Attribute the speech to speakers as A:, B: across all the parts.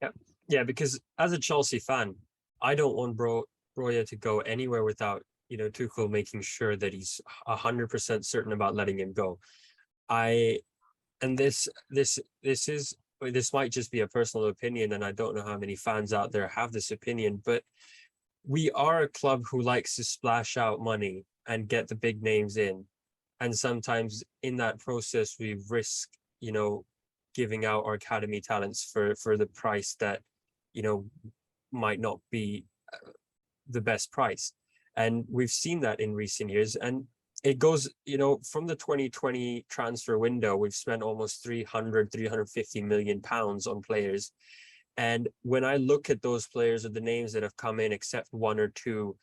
A: Yeah, yeah, because as a Chelsea fan, I don't want Broja to go anywhere without, Tuchel making sure that he's 100% certain about letting him go. I and this might just be a personal opinion, and I don't know how many fans out there have this opinion, but we are a club who likes to splash out money and get the big names in. And sometimes in that process, we risk, giving out our academy talents for the price that, might not be the best price. And we've seen that in recent years. And it goes, from the 2020 transfer window, we've spent almost 350 million pounds on players. And when I look at those players or the names that have come in, except one or two,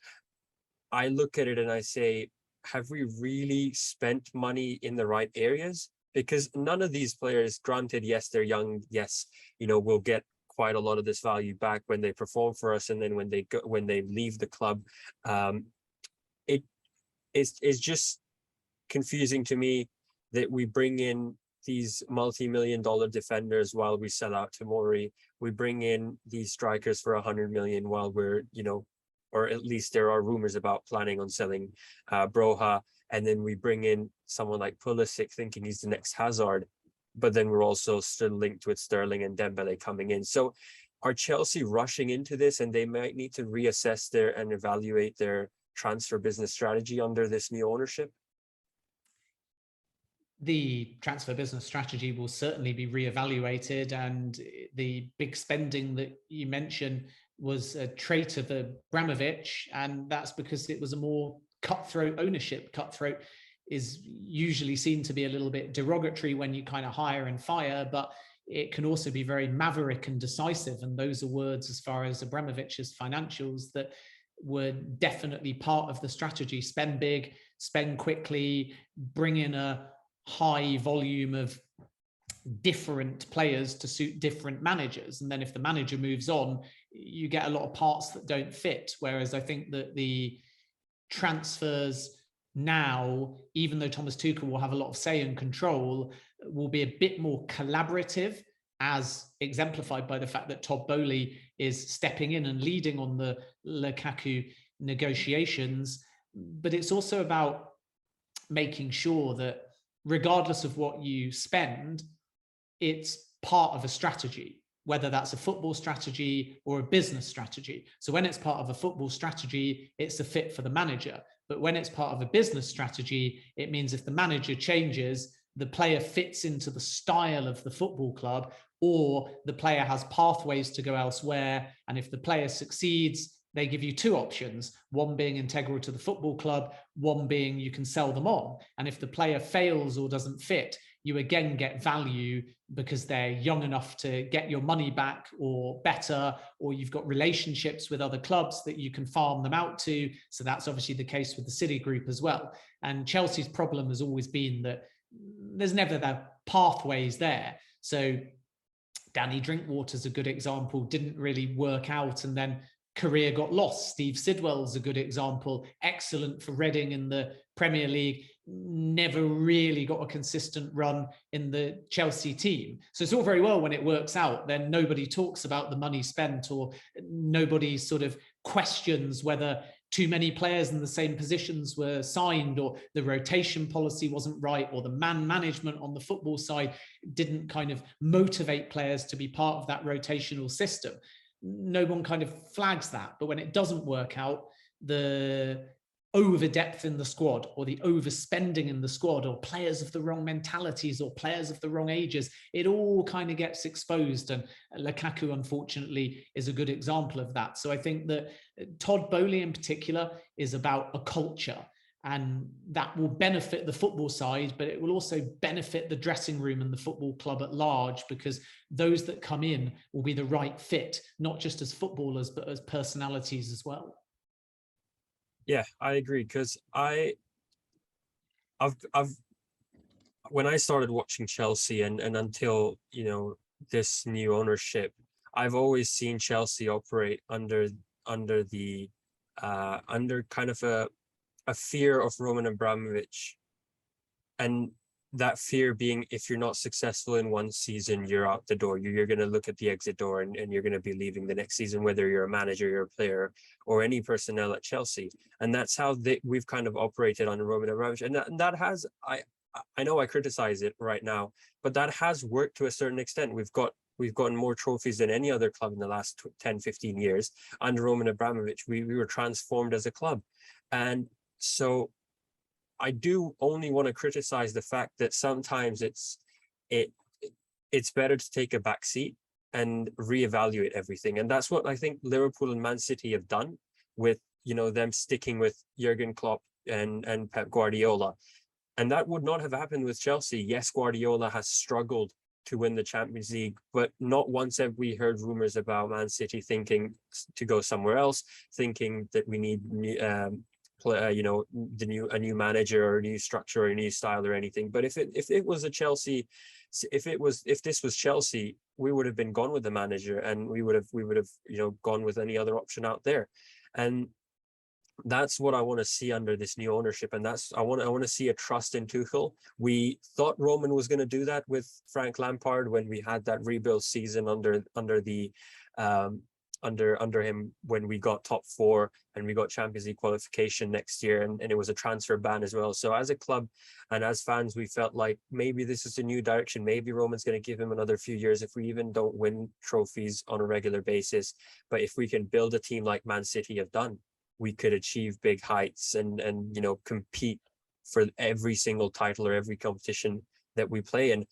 A: I look at it and I say, have we really spent money in the right areas? Because none of these players, granted, yes, they're young. Yes, we'll get quite a lot of this value back when they perform for us. And then when they leave the club, it's just confusing to me that we bring in these multi-million-dollar defenders while we sell out Tomori. We bring in these strikers for 100 million while we're, or at least there are rumors about planning on selling Broja. And then we bring in someone like Pulisic thinking he's the next Hazard, but then we're also still linked with Sterling and Dembele coming in. So are Chelsea rushing into this, and they might need to reassess and evaluate their transfer business strategy under this new ownership?
B: The transfer business strategy will certainly be reevaluated, and the big spending that you mentioned was a trait of Abramovich, and that's because it was a more cutthroat ownership. Cutthroat is usually seen to be a little bit derogatory when you kind of hire and fire, but it can also be very maverick and decisive, and those are words as far as Abramovich's financials that were definitely part of the strategy. Spend big, spend quickly, bring in a high volume of different players to suit different managers, and then if the manager moves on, you get a lot of parts that don't fit. Whereas I think that the transfers now, even though Thomas Tuchel will have a lot of say and control, will be a bit more collaborative, as exemplified by the fact that Todd Boehly is stepping in and leading on the Lukaku negotiations. But it's also about making sure that regardless of what you spend, it's part of a strategy, whether that's a football strategy or a business strategy. So when it's part of a football strategy, it's a fit for the manager. But when it's part of a business strategy, it means if the manager changes, the player fits into the style of the football club, or the player has pathways to go elsewhere. And if the player succeeds, they give you two options, one being integral to the football club, one being you can sell them on. And if the player fails or doesn't fit, you again get value because they're young enough to get your money back or better, or you've got relationships with other clubs that you can farm them out to. So that's obviously the case with the City Group as well. And Chelsea's problem has always been that there's never the pathways there. So Danny Drinkwater's a good example, didn't really work out, and then career got lost. Steve Sidwell's a good example, excellent for Reading in the Premier League, never really got a consistent run in the Chelsea team. So it's all very well when it works out, then nobody talks about the money spent, or nobody sort of questions whether too many players in the same positions were signed, or the rotation policy wasn't right, or the man management on the football side didn't kind of motivate players to be part of that rotational system. No one kind of flags that. But when it doesn't work out, the over depth in the squad, or the overspending in the squad, or players of the wrong mentalities, or players of the wrong ages, it all kind of gets exposed. And Lukaku, unfortunately, is a good example of that. So I think that Todd Boehly in particular is about a culture, and that will benefit the football side, but it will also benefit the dressing room and the football club at large, because those that come in will be the right fit, not just as footballers, but as personalities as well.
A: Yeah, I agree, because I've when I started watching Chelsea and until this new ownership, I've always seen Chelsea operate under the under kind of a fear of Roman Abramovich. And that fear being, if you're not successful in one season, you're out the door. You're going to look at the exit door, and you're going to be leaving the next season, whether you're a manager, you're a player, or any personnel at Chelsea. And that's how we've kind of operated under Roman Abramovich. And that has, I know I criticize it right now, but that has worked to a certain extent. We've gotten more trophies than any other club in the last 10, 15 years. Under Roman Abramovich, we were transformed as a club. And so I do only want to criticize the fact that sometimes it's better to take a back seat and reevaluate everything. And that's what I think Liverpool and Man City have done with, them sticking with Jurgen Klopp and Pep Guardiola. And that would not have happened with Chelsea. Yes, Guardiola has struggled to win the Champions League, but not once have we heard rumors about Man City thinking to go somewhere else, thinking that we need a new manager or a new structure or a new style or anything. But if it was a Chelsea, if this was Chelsea, we would have been gone with the manager, and we would have gone with any other option out there. And that's what I want to see under this new ownership, and I want to see a trust in Tuchel. We thought Roman was going to do that with Frank Lampard when we had that rebuild season under him, when we got top 4 and we got Champions League qualification next year, and it was a transfer ban as well. So as a club and as fans, we felt like maybe this is a new direction. Maybe Roman's going to give him another few years if we even don't win trophies on a regular basis. But if we can build a team like Man City have done, we could achieve big heights and compete for every single title or every competition that we play in.